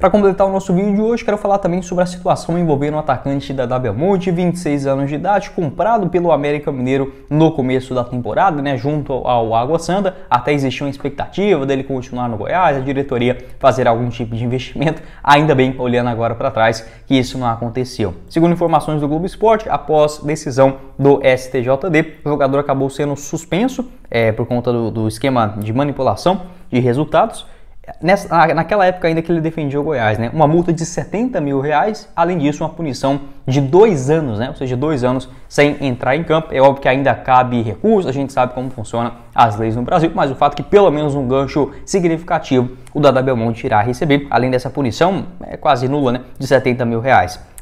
Para completar o nosso vídeo de hoje, quero falar também sobre a situação envolvendo o atacante da Belmonte, 26 anos de idade, comprado pelo América Mineiro no começo da temporada, né, junto ao Água Santa. Até existia uma expectativa dele continuar no Goiás, a diretoria fazer algum tipo de investimento. Ainda bem, olhando agora para trás, que isso não aconteceu. Segundo informações do Globo Esporte, após decisão do STJD, o jogador acabou sendo suspenso por conta do esquema de manipulação de resultados. Naquela época ainda que ele defendia o Goiás, né? Uma multa de R$70 mil, além disso uma punição de 2 anos, né? Ou seja, 2 anos sem entrar em campo. É óbvio que ainda cabe recurso, a gente sabe como funcionam as leis no Brasil, mas o fato é que pelo menos um gancho significativo o Dadá Belmonte irá receber, além dessa punição quase nula, né? De R$70 mil.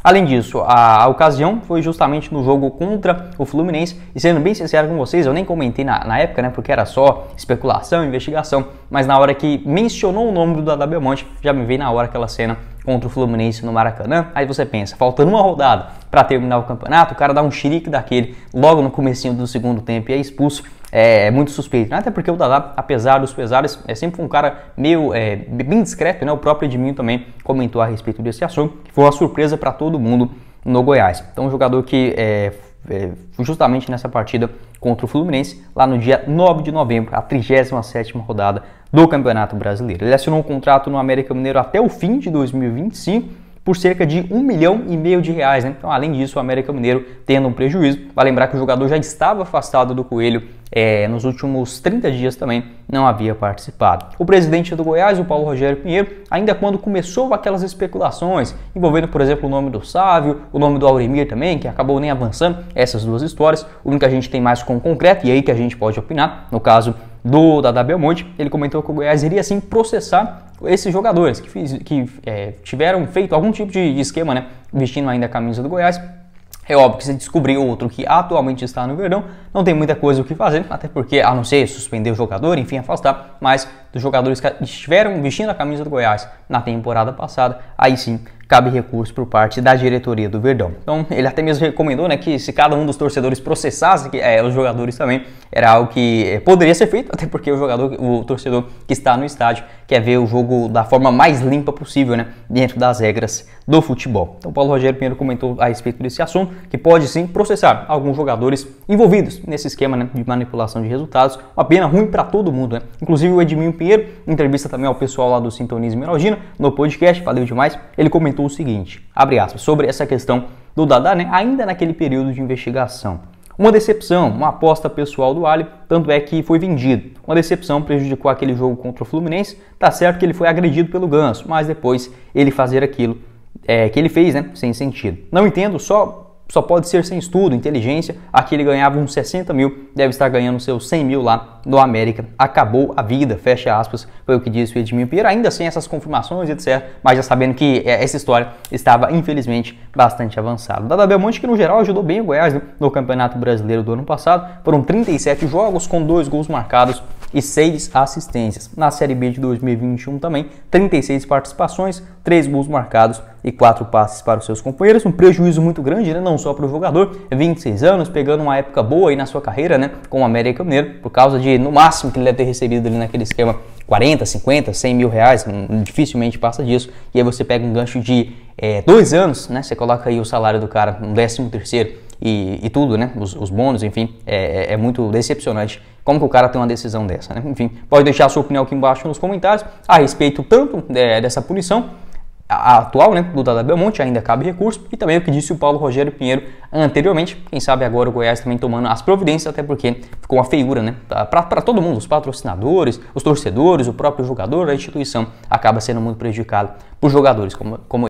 Além disso, a ocasião foi justamente no jogo contra o Fluminense, e sendo bem sincero com vocês, eu nem comentei na época, né, porque era só especulação, investigação, mas na hora que mencionou o nome do Dadá Belmonte, já me veio na hora aquela cena contra o Fluminense no Maracanã. Aí você pensa, faltando uma rodada para terminar o campeonato, o cara dá um chirique daquele logo no comecinho do segundo tempo e é expulso. É muito suspeito, né? Até porque o Dadá, apesar dos pesares, sempre foi um cara meio bem discreto, né? O próprio Edminho também comentou a respeito desse assunto, que foi uma surpresa para todo mundo no Goiás. Então, um jogador que justamente nessa partida contra o Fluminense, lá no dia 9 de novembro, a 37ª rodada do Campeonato Brasileiro. Ele assinou um contrato no América Mineiro até o fim de 2025, por cerca de R$1,5 milhão, né? Então, além disso, o América Mineiro tendo um prejuízo. Vai lembrar que o jogador já estava afastado do Coelho nos últimos 30 dias também, não havia participado. O presidente do Goiás, o Paulo Rogério Pinheiro, ainda quando começou aquelas especulações, envolvendo, por exemplo, o nome do Sávio, o nome do Auremir também, que acabou nem avançando, essas duas histórias, o único que a gente tem mais com concreto, e aí que a gente pode opinar, no caso do Dadá Belmonte, ele comentou que o Goiás iria sim processar esses jogadores que tiveram feito algum tipo de esquema, né, vestindo ainda a camisa do Goiás. É óbvio que se descobrir outro que atualmente está no Verdão, não tem muita coisa o que fazer, até porque, a não ser suspender o jogador, enfim, afastar, mas dos jogadores que estiveram vestindo a camisa do Goiás na temporada passada, aí sim cabe recurso por parte da diretoria do Verdão. Então, ele até mesmo recomendou, né, que se cada um dos torcedores processasse os jogadores também, era algo que poderia ser feito, até porque o torcedor que está no estádio quer ver o jogo da forma mais limpa possível, né, dentro das regras do futebol. Então, Paulo Rogério Pinheiro comentou a respeito desse assunto, que pode sim processar alguns jogadores envolvidos nesse esquema, né, de manipulação de resultados. Uma pena ruim para todo mundo, né? Inclusive o Edminho Pinheiro, entrevista também ao pessoal lá do Sintonia Esmeraldina, no podcast, valeu demais, ele comentou o seguinte, abre aspas, sobre essa questão do Dadá, né, ainda naquele período de investigação. Uma decepção, uma aposta pessoal do Ali, tanto é que foi vendido. Uma decepção, prejudicou aquele jogo contra o Fluminense. Tá certo que ele foi agredido pelo Ganso, mas depois ele fazer aquilo que ele fez, né, sem sentido. Não entendo, só pode ser sem estudo, inteligência. Aqui ele ganhava uns 60 mil, deve estar ganhando seus 100 mil lá no América. Acabou a vida, fecha aspas, foi o que disse o Edminho Pinheiro, ainda sem essas confirmações, etc. Mas já sabendo que essa história estava, infelizmente, bastante avançada. O Dadá Belmonte, que no geral ajudou bem o Goiás, né, no Campeonato Brasileiro do ano passado, foram 37 jogos com 2 gols marcados e 6 assistências. Na Série B de 2021 também, 36 participações, 3 gols marcados e 4 passes para os seus companheiros. Um prejuízo muito grande, né? Não só para o jogador, 26 anos, pegando uma época boa aí na sua carreira, né, com o América Mineiro, por causa de, no máximo, que ele deve ter recebido ali naquele esquema 40, 50, 100 mil reais, dificilmente passa disso. E aí você pega um gancho de 2 anos, né? Você coloca aí o salário do cara, um 13º e tudo, né? Os bônus, enfim, é muito decepcionante. Como que o cara tem uma decisão dessa, né? Enfim, pode deixar a sua opinião aqui embaixo nos comentários a respeito tanto dessa punição atual, né, do Dadá Belmonte, ainda cabe recurso, e também o que disse o Paulo Rogério Pinheiro anteriormente. Quem sabe agora o Goiás também tomando as providências, até porque ficou uma feiura, né, para todo mundo, os patrocinadores, os torcedores, o próprio jogador, a instituição acaba sendo muito prejudicado por jogadores como